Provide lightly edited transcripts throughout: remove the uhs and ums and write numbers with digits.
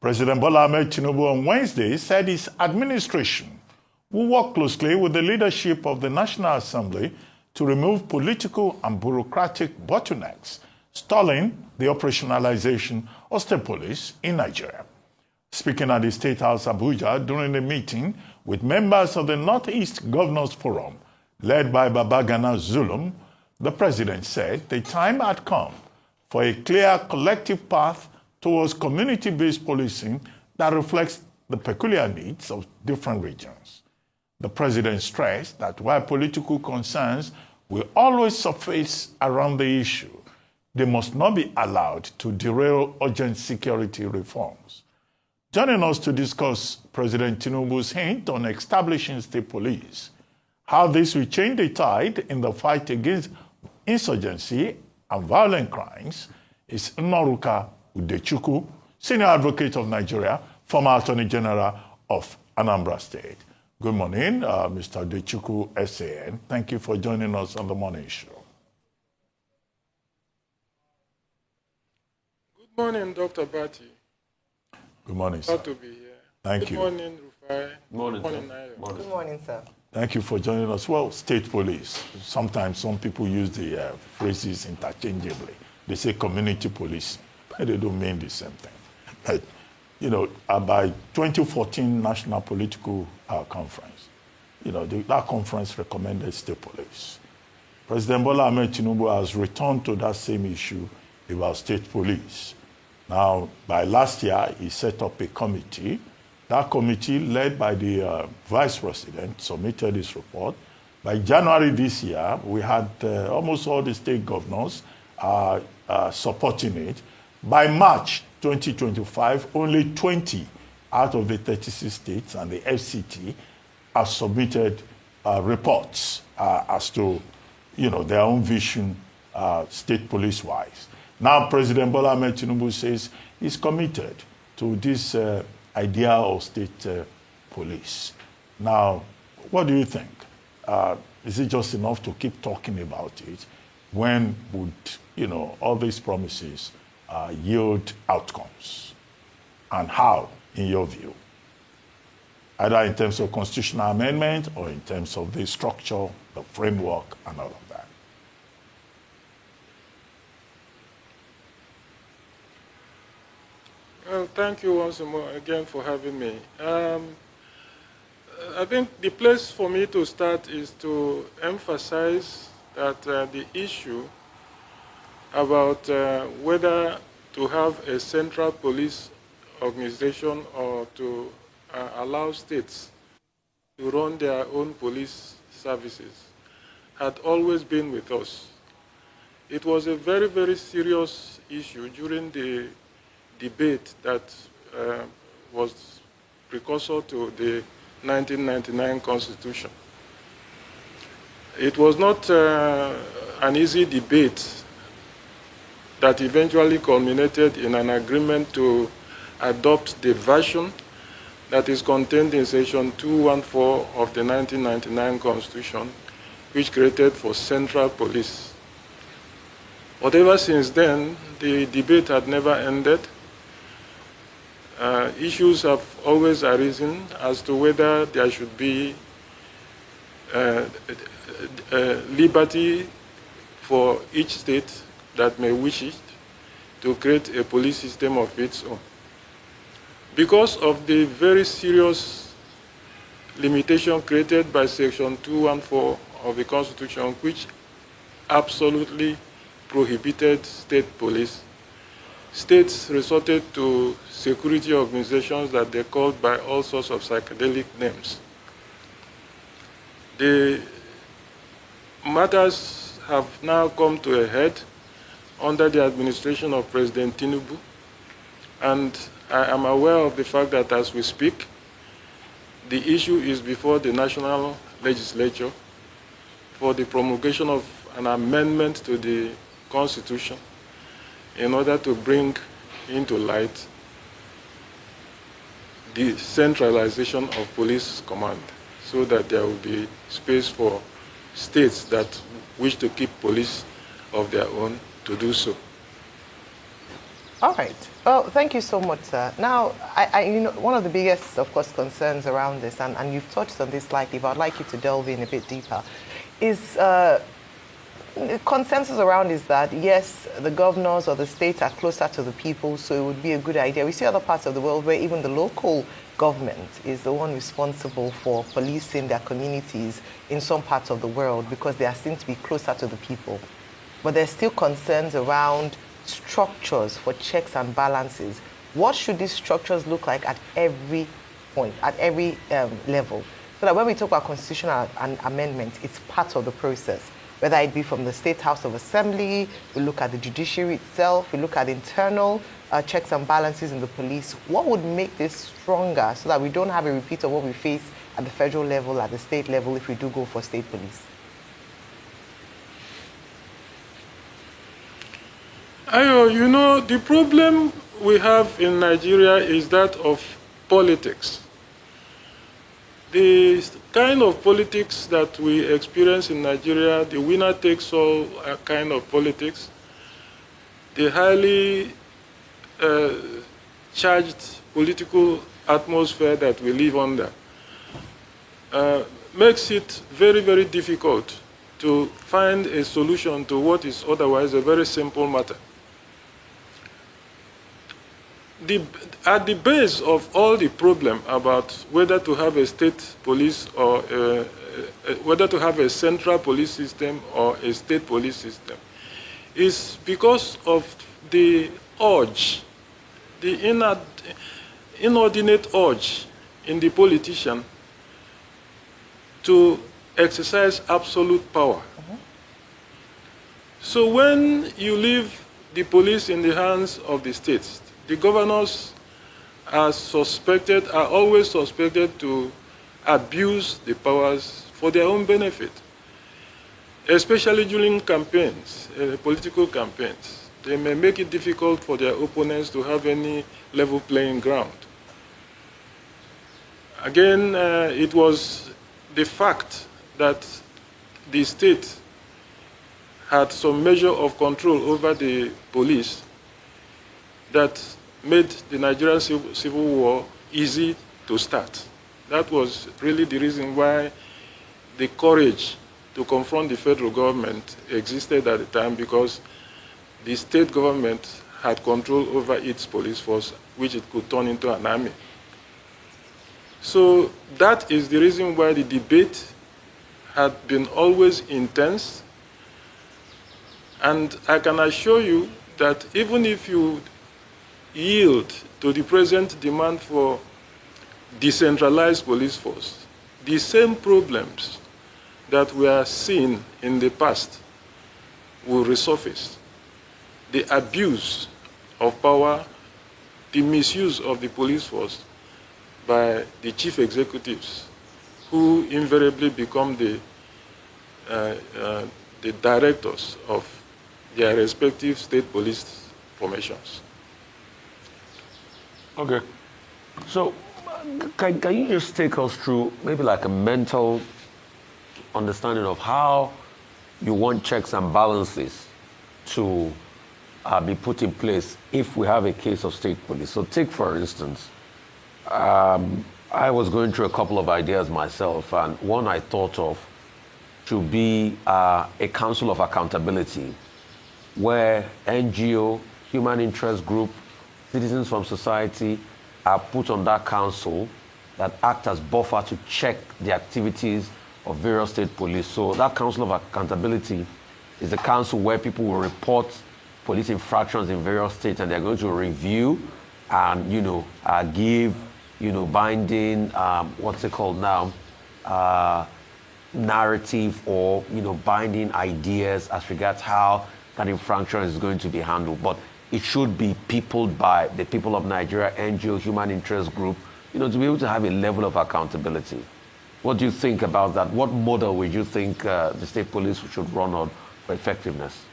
President Bola Ahmed Tinubu on Wednesday said his administration will work closely with the leadership of the National Assembly to remove political and bureaucratic bottlenecks stalling the operationalization of state police in Nigeria. Speaking at the State House Abuja during a meeting with members of the Northeast Governors Forum, led by Babagana Zulum, the president said the time had come for a clear collective path towards community-based policing that reflects the peculiar needs of different regions. The president stressed that while political concerns will always surface around the issue, they must not be allowed to derail urgent security reforms. Joining us to discuss President Tinubu's hint on establishing state police, how this will change the tide in the fight against insurgency and violent crimes, is Nnoruka Udechukwu, Senior Advocate of Nigeria, former Attorney General of Anambra State. Good morning, Mr. Udechukwu, SAN. Thank you for joining us on the morning show. Good morning, Dr. Bati. Good morning, sir. Glad to be here. Thank you. Good morning, Rufai. Good morning, Good morning, sir. Nayo. Good morning, sir. Thank you for joining us. Well, state police. Sometimes some people use the phrases interchangeably. They say community police, but they don't mean the same thing. But, you know, by 2014 National Political Conference, you know, that conference recommended state police. President Bola Ahmed Tinubu has returned to that same issue about state police. Now, by last year, he set up a committee. That committee, led by the vice president, submitted his report. By January this year, we had almost all the state governors supporting it. By March 2025, only 20 out of the 36 states and the FCT have submitted reports as to, you know, their own vision state police-wise. Now, President Bola Ahmed Tinubu says he's committed to this idea of state police. Now, what do you think? Is it just enough to keep talking about it? When would, you know, all these promises yield outcomes? And how, in your view? Either in terms of constitutional amendment or in terms of the structure, the framework, and all of that. Well, thank you once more again for having me. I think the place for me to start is to emphasize that the issue about whether to have a central police organization or to allow states to run their own police services had always been with us. It was a very, very serious issue during the debate that was precursor to the 1999 Constitution. It was not an easy debate that eventually culminated in an agreement to adopt the version that is contained in section 214 of the 1999 Constitution, which created for central police. Whatever since then, the debate had never ended. Issues have always arisen as to whether there should be liberty for each state that may wish it to create a police system of its own. Because of the very serious limitation created by section 214 of the Constitution, which absolutely prohibited state police, states resorted to security organizations that they called by all sorts of psychedelic names. The matters have now come to a head under the administration of President Tinubu, and I am aware of the fact that as we speak, the issue is before the National Legislature for the promulgation of an amendment to the Constitution in order to bring into light the centralization of police command so that there will be space for states that wish to keep police of their own to do so. All right. Well, thank you so much, sir. Now, one of the biggest, of course, concerns around this, and you've touched on this slightly, but I'd like you to delve in a bit deeper, is the consensus around is that, yes, the governors or the states are closer to the people, so it would be a good idea. We see other parts of the world where even the local government is the one responsible for policing their communities in some parts of the world because they are seen to be closer to the people. But there's still concerns around structures for checks and balances. What should these structures look like at every point, at every level? So that when we talk about constitutional amendments, it's part of the process. Whether it be from the State House of Assembly, we look at the judiciary itself, we look at internal checks and balances in the police. What would make this stronger so that we don't have a repeat of what we face at the federal level, at the state level, if we do go for state police? You know, the problem we have in Nigeria is that of politics. The kind of politics that we experience in Nigeria, the winner takes all kind of politics, the highly charged political atmosphere that we live under, makes it very, very difficult to find a solution to what is otherwise a very simple matter. At the base of all the problem about whether to have a state police or whether to have a central police system or a state police system is because of the urge, the inordinate urge in the politician to exercise absolute power. So when you leave the police in the hands of the states, the governors are always suspected to abuse the powers for their own benefit, especially during campaigns, political campaigns. They may make it difficult for their opponents to have any level playing ground. Again, it was the fact that the state had some measure of control over the police that made the Nigerian Civil War easy to start. That was really the reason why the courage to confront the federal government existed at the time, because the state government had control over its police force, which it could turn into an army. So that is the reason why the debate had been always intense. And I can assure you that even if you yield to the present demand for decentralized police force, the same problems that we are seeing in the past will resurface. The abuse of power, the misuse of the police force by the chief executives, who invariably become the directors of their respective state police formations. Okay. So can you just take us through maybe like a mental understanding of how you want checks and balances to be put in place if we have a case of state police? So take, for instance, I was going through a couple of ideas myself, and one I thought of to be a council of accountability where NGO, human interest group, citizens from society are put on that council that act as buffer to check the activities of various state police. So that council of accountability is the council where people will report police infractions in various states, and they're going to review and, give, binding, what's it called now, narrative or, binding ideas as regards how that infraction is going to be handled. But it should be peopled by the people of Nigeria, NGO, human interest group, to be able to have a level of accountability. What do you think about that? What model would you think the state police should run on for effectiveness?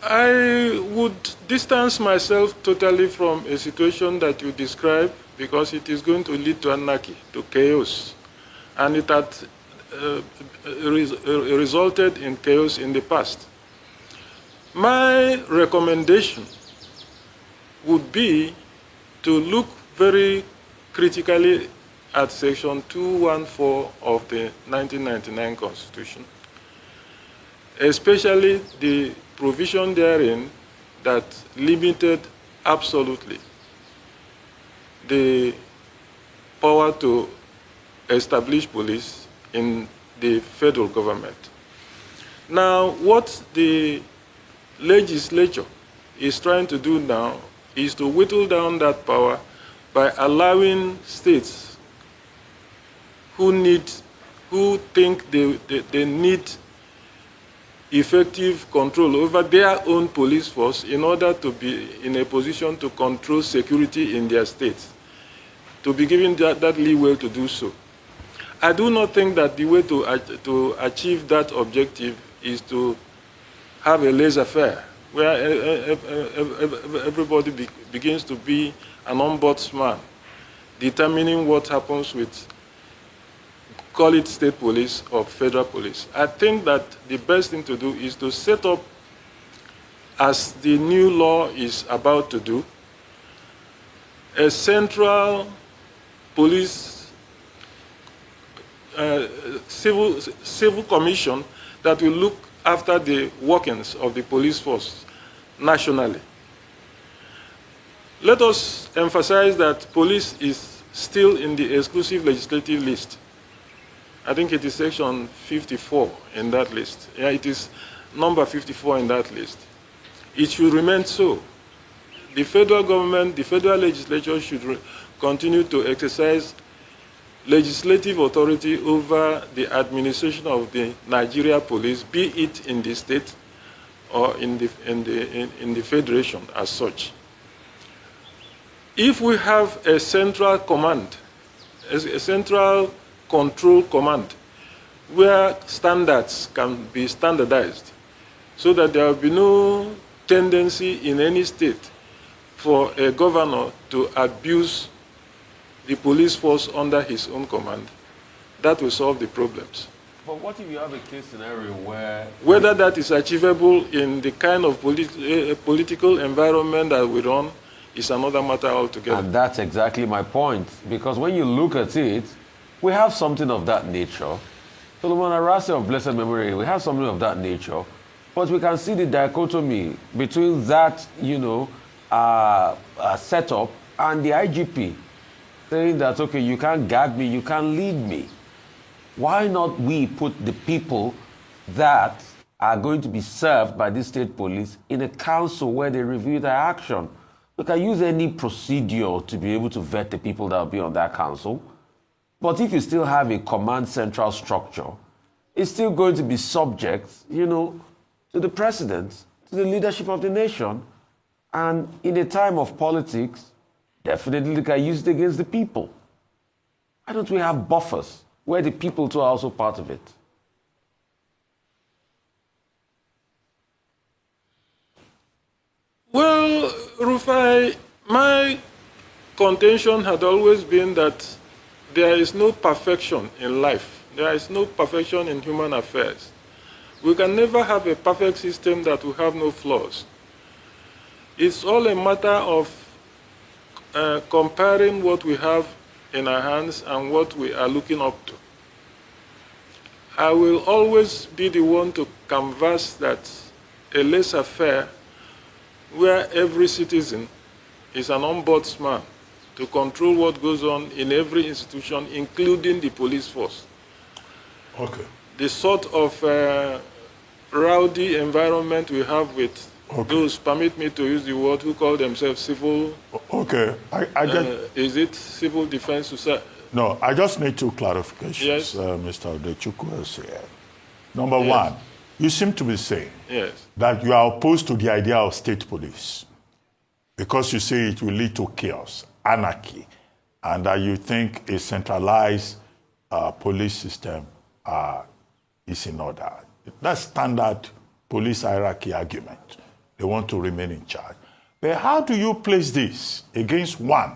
I would distance myself totally from a situation that you describe, because it is going to lead to anarchy, to chaos. And it had resulted in chaos in the past. My recommendation would be to look very critically at Section 214 of the 1999 Constitution, especially the provision therein that limited absolutely the power to establish police in the federal government. Now, what the legislature is trying to do now is to whittle down that power by allowing states who think they need effective control over their own police force in order to be in a position to control security in their states, to be given that leeway to do so. I do not think that the way to achieve that objective is to have a laissez-faire, where everybody begins to be an ombudsman, determining what happens with, call it state police or federal police. I think that the best thing to do is to set up, as the new law is about to do, a central police civil commission that will look after the workings of the police force nationally. Let us emphasize that police is still in the exclusive legislative list. I think it is section 54 in that list. Yeah, it is number 54 in that list. It should remain so. The federal government, the federal legislature should continue to exercise legislative authority over the administration of the Nigeria police, be it in the state or in the federation as such. If we have a central command, a central control command, where standards can be standardized, so that there will be no tendency in any state for a governor to abuse the police force under his own command, that will solve the problems. But what if you have a case scenario where... Whether that is achievable in the kind of political environment that we run is another matter altogether. And that's exactly my point, because when you look at it, we have something of that nature. Solomon Arase of blessed memory, we have something of that nature, but we can see the dichotomy between that, setup and the IGP, saying that, okay, you can't gag me, you can't lead me. Why not we put the people that are going to be served by the state police in a council where they review their action? We can use any procedure to be able to vet the people that will be on that council. But if you still have a command central structure, it's still going to be subject, to the president, to the leadership of the nation. And in a time of politics, definitely they can use it against the people. Why don't we have buffers where the people too are also part of it? Well, Rufai, my contention had always been that there is no perfection in life. There is no perfection in human affairs. We can never have a perfect system that will have no flaws. It's all a matter of comparing what we have in our hands and what we are looking up to. I will always be the one to canvass that a laissez-faire where every citizen is an ombudsman to control what goes on in every institution, including the police force. Okay. The sort of rowdy environment we have with those, permit me to use the word, who call themselves civil... Okay, I just... is it civil defense society? No, I just need two clarifications, yes. Mr. Odechukwu here. Number one, you seem to be saying that you are opposed to the idea of state police because you say it will lead to chaos, anarchy, and that you think a centralized police system is in order. That's standard police hierarchy argument. They want to remain in charge. But how do you place this against one,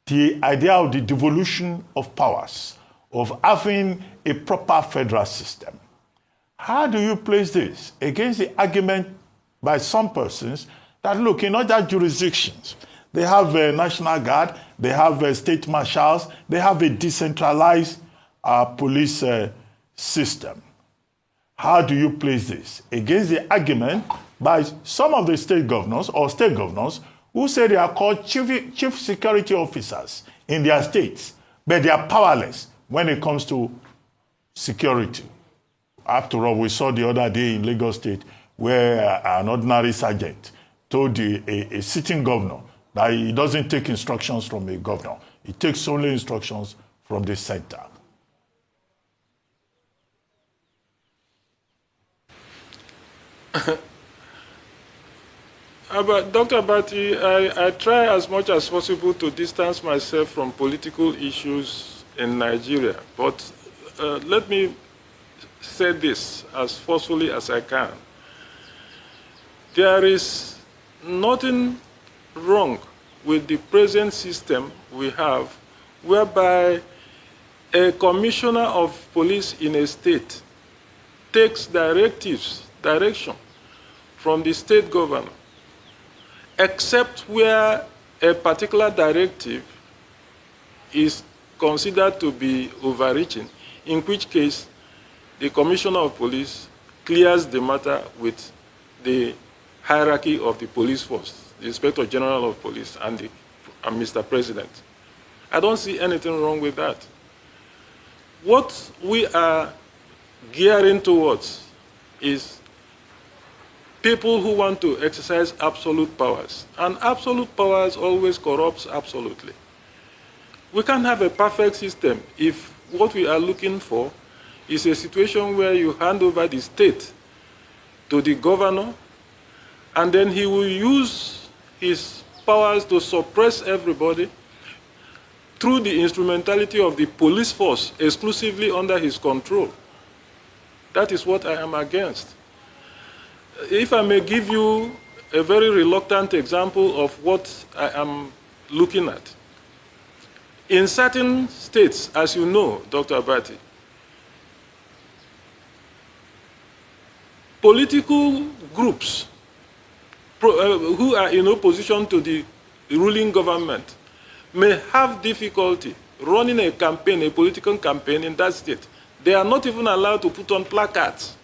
the idea of the devolution of powers, of having a proper federal system? How do you place this against the argument by some persons that, look, in other jurisdictions, they have a National Guard, they have state marshals, they have a decentralized police system. How do you place this against the argument by some of the state governors or state governors who say they are called chief security officers in their states, but they are powerless when it comes to security? After all, we saw the other day in Lagos State where an ordinary sergeant told a sitting governor that he doesn't take instructions from a governor. He takes only instructions from the center. Dr. Abati, I try as much as possible to distance myself from political issues in Nigeria, but let me say this as forcefully as I can. There is nothing wrong with the present system we have, whereby a commissioner of police in a state takes direction from the state governor, except where a particular directive is considered to be overreaching, in which case the commissioner of police clears the matter with the hierarchy of the police force, the Inspector General of Police and Mr. President. I don't see anything wrong with that. What we are gearing towards is people who want to exercise absolute powers. And absolute powers always corrupts absolutely. We can't have a perfect system if what we are looking for is a situation where you hand over the state to the governor, and then he will use his powers to suppress everybody through the instrumentality of the police force exclusively under his control. That is what I am against. If I may give you a very reluctant example of what I am looking at. In certain states, as you know, Dr. Abati, political groups who are in opposition to the ruling government may have difficulty running a campaign, a political campaign in that state. They are not even allowed to put on placards.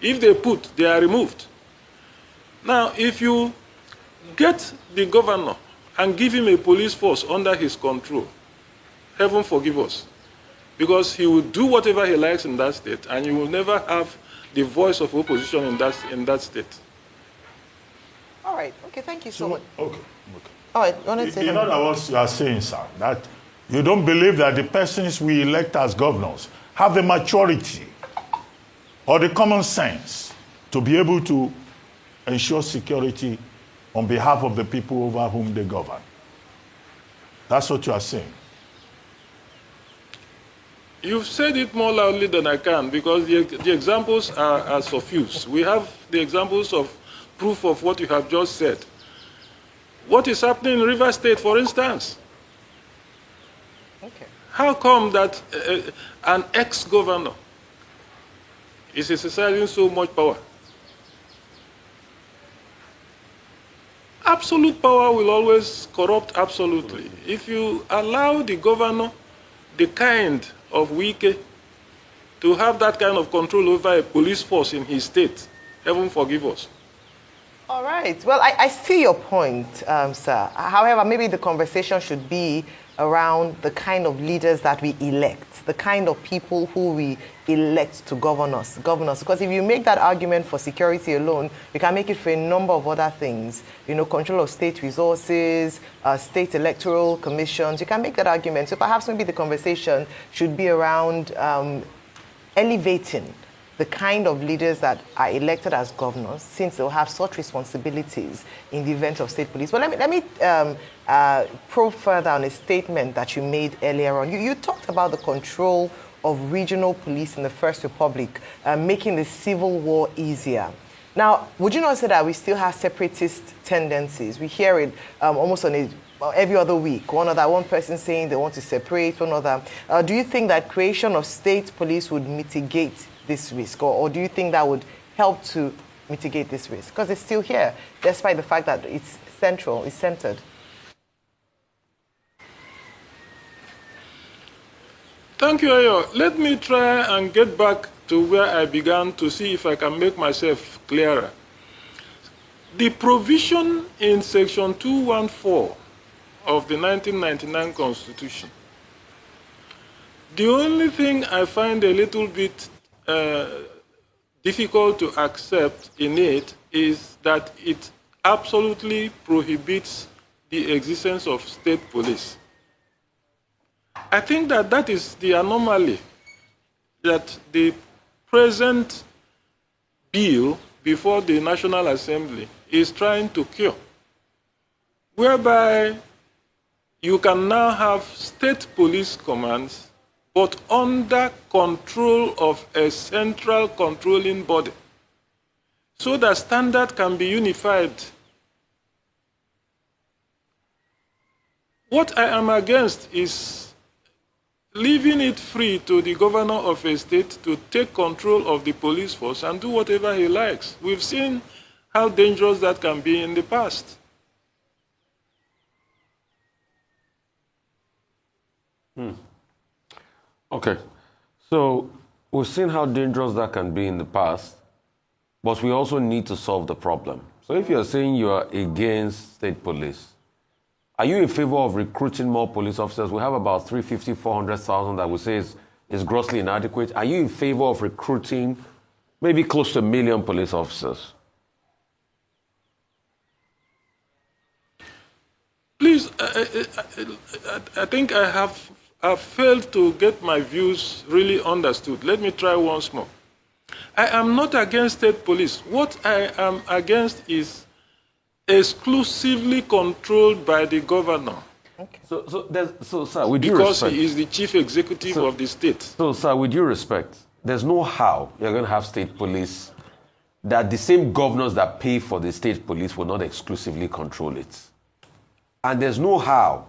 If they put, they are removed. Now, if you get the governor and give him a police force under his control, heaven forgive us, because he will do whatever he likes in that state, and you will never have the voice of opposition in that state. All right. Okay, thank you so much. Okay. All right. You want to say In other words, you are saying, sir, that you don't believe that the persons we elect as governors have the maturity or the common sense to be able to ensure security on behalf of the people over whom they govern. That's what you are saying. You've said it more loudly than I can, because the examples are suffuse. We have the examples of proof of what you have just said. What is happening in River State, for instance? Okay. How come that an ex-governor is exercising so much power? Absolute power will always corrupt absolutely. If you allow the governor, the kind of Wike, to have that kind of control over a police force in his state, heaven forgive us. All right. Well, I see your point, sir. However, maybe the conversation should be around the kind of leaders that we elect, the kind of people who we elect to govern us. Because if you make that argument for security alone, you can make it for a number of other things. You know, control of state resources, state electoral commissions. You can make that argument. So perhaps maybe the conversation should be around elevating the kind of leaders that are elected as governors, since they'll have such responsibilities in the event of state police. Well, let me probe further on a statement that you made earlier on. You talked about the control of regional police in the First Republic, making the civil war easier. Now, would you not say that we still have separatist tendencies? We hear it almost on a every other week. One person saying they want to separate, one other. Do you think that creation of state police would mitigate this risk, or do you think that would help to mitigate this risk? Because it's still here, despite the fact that it's central, it's centered. Thank you, Ayo. Let me try and get back to where I began to see if I can make myself clearer. The provision in Section 214 of the 1999 Constitution, the only thing I find a little bit difficult to accept in it is that it absolutely prohibits the existence of state police. I think that that is the anomaly that the present bill before the National Assembly is trying to cure, whereby you can now have state police commands, but under control of a central controlling body, so that standard can be unified. What I am against is leaving it free to the governor of a state to take control of the police force and do whatever he likes. We've seen how dangerous that can be in the past. Okay, so we've seen how dangerous that can be in the past, but we also need to solve the problem. So if you're saying you are against state police, are you in favor of recruiting more police officers? We have about 350, 400,000 that we say is grossly inadequate. Are you in favor of recruiting maybe close to 1 million police officers? Please, I think I have failed to get my views really understood. Let me try once more. I am not against state police. What I am against is exclusively controlled by the governor. Okay. So, sir, with due because respect, he is the chief executive of the state. So, sir, with due respect, there's no how you're going to have state police that the same governors that pay for the state police will not exclusively control it. And there's no how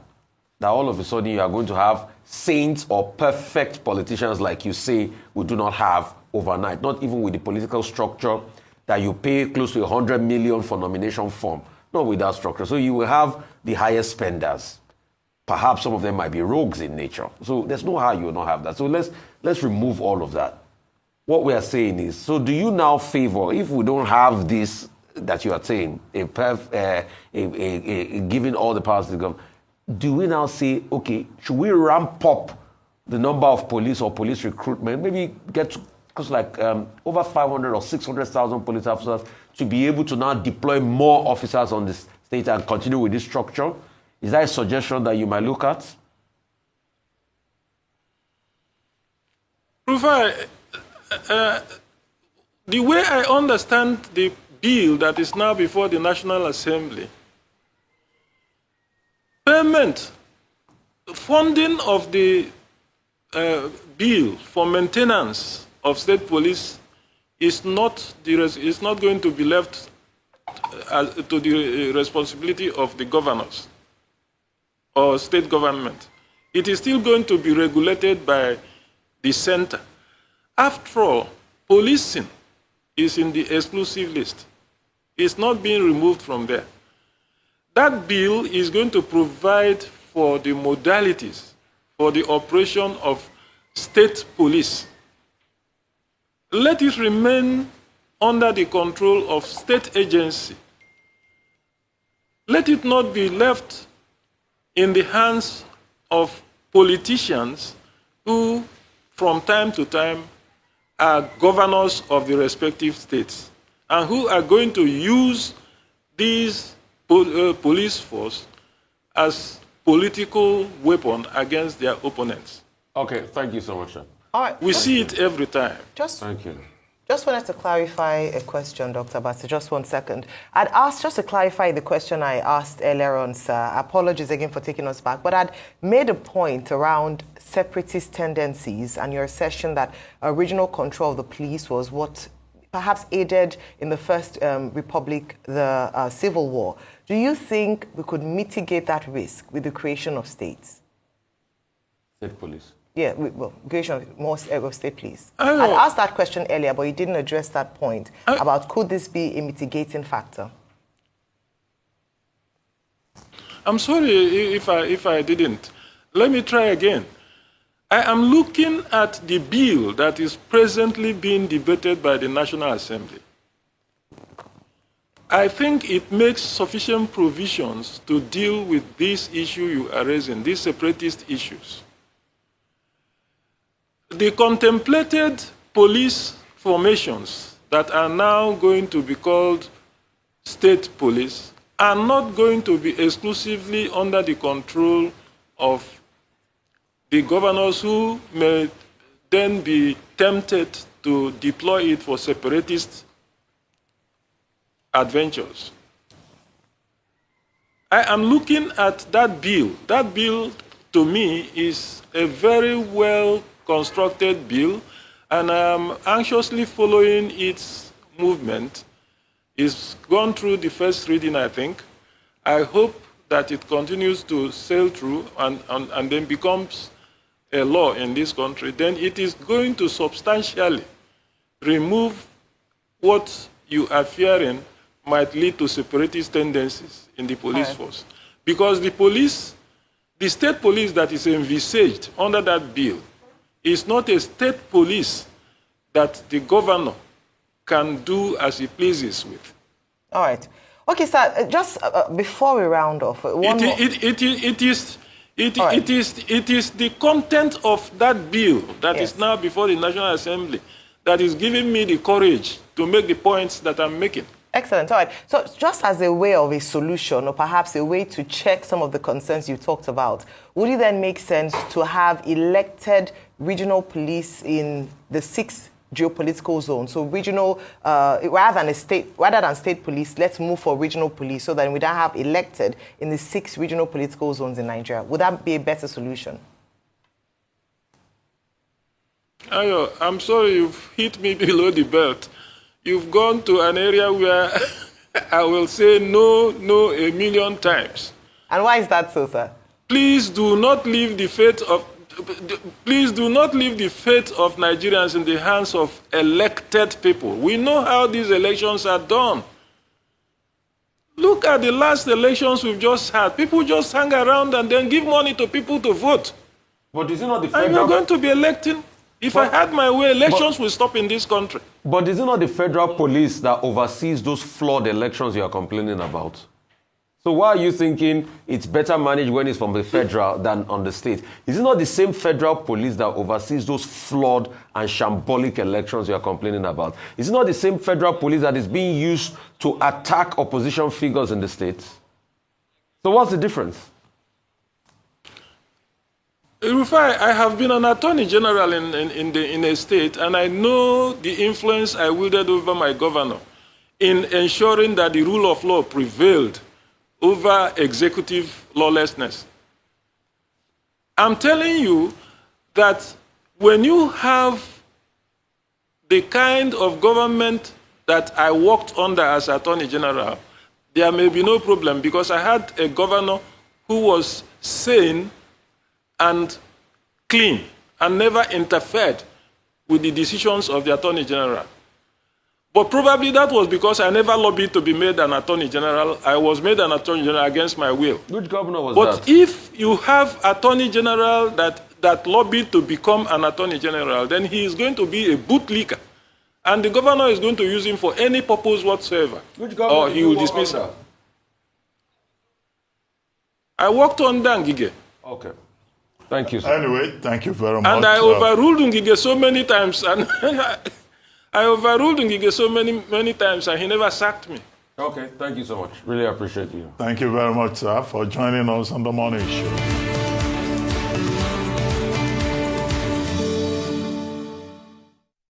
that all of a sudden you are going to have saints or perfect politicians like you say we do not have overnight, not even with the political structure that you pay close to 100 million for nomination form, not with that structure. So you will have the highest spenders. Perhaps some of them might be rogues in nature. So there's no how you will not have that. So let's remove all of that. What we are saying is, so do you now favor, if we don't have this that you are saying, giving all the powers to the government, do we now say, okay, should we ramp up the number of police or police recruitment, maybe get to because like over 500 or 600,000 police officers to be able to now deploy more officers on the state and continue with this structure? Is that a suggestion that you might look at? Rufai, the way I understand the bill that is now before the National Assembly, funding of the bill for maintenance of state police is not going to be left to the responsibility of the governors or state government. It is still going to be regulated by the center. After all, policing is in the exclusive list. It's not being removed from there. That bill is going to provide for the modalities for the operation of state police. Let it remain under the control of state agency. Let it not be left in the hands of politicians who, from time to time, are governors of the respective states and who are going to use these police force as political weapon against their opponents. Okay, thank you so much, sir. All right. We see it every time. Thank you. Just wanted to clarify a question, Dr. Bassey, just 1 second. I'd asked, just to clarify the question I asked earlier on, sir, apologies again for taking us back, but I'd made a point around separatist tendencies and your assertion that original control of the police was what perhaps aided in the First Republic, the Civil War. Do you think we could mitigate that risk with the creation of states? State police. Yeah, well, creation of more state police. I asked that question earlier, but you didn't address that point about could this be a mitigating factor? I'm sorry if I didn't. Let me try again. I am looking at the bill that is presently being debated by the National Assembly. I think it makes sufficient provisions to deal with this issue you are raising, these separatist issues. The contemplated police formations that are now going to be called state police are not going to be exclusively under the control of the governors who may then be tempted to deploy it for separatist adventures. I am looking at that bill. That bill, to me, is a very well-constructed bill, and I am anxiously following its movement. It's gone through the first reading, I think. I hope that it continues to sail through and then becomes a law in this country. Then it is going to substantially remove what you are fearing might lead to separatist tendencies in the police force. Because the police, the state police that is envisaged under that bill is not a state police that the governor can do as he pleases with. All right. Okay, sir, just before we round off, it is the content of that bill that is now before the National Assembly that is giving me the courage to make the points that I'm making. Excellent. All right. So just as a way of a solution, or perhaps a way to check some of the concerns you talked about, would it then make sense to have elected regional police in the 6 geopolitical zones? So regional, rather than state police, let's move for regional police so that we don't have elected in the 6 regional political zones in Nigeria. Would that be a better solution? Ayo, I'm sorry you've hit me below the belt. You've gone to an area where I will say no a million times. And why is that so, sir? Please do not leave the fate of Nigerians in the hands of elected people. We know how these elections are done. Look at the last elections we've just had. People just hang around and then give money to people to vote. But is it not the federal... And you're going to be electing? If I had my way, elections will stop in this country. But is it not the federal police that oversees those flawed elections you are complaining about? So why are you thinking it's better managed when it's from the federal than on the state? Is it not the same federal police that oversees those flawed and shambolic elections you are complaining about? Is it not the same federal police that is being used to attack opposition figures in the states? So what's the difference? Rufai, I have been an attorney general in a state, and I know the influence I wielded over my governor in ensuring that the rule of law prevailed over executive lawlessness. I'm telling you that when you have the kind of government that I worked under as Attorney General, there may be no problem, because I had a governor who was sane and clean and never interfered with the decisions of the Attorney General. But probably that was because I never lobbied to be made an Attorney General. I was made an Attorney General against my will. Which governor was that? But if you have Attorney General that lobbied to become an Attorney General, then he is going to be a bootlicker. And the governor is going to use him for any purpose whatsoever. Which governor? Or he will dismiss him. I worked on Ngige. Okay. Thank you, sir. Anyway, thank you very much. And I overruled Ngige so many times, and I overruled Ngige so many times, and he never sacked me. Okay, thank you so much. Really appreciate you. Thank you very much, sir, for joining us on the morning show.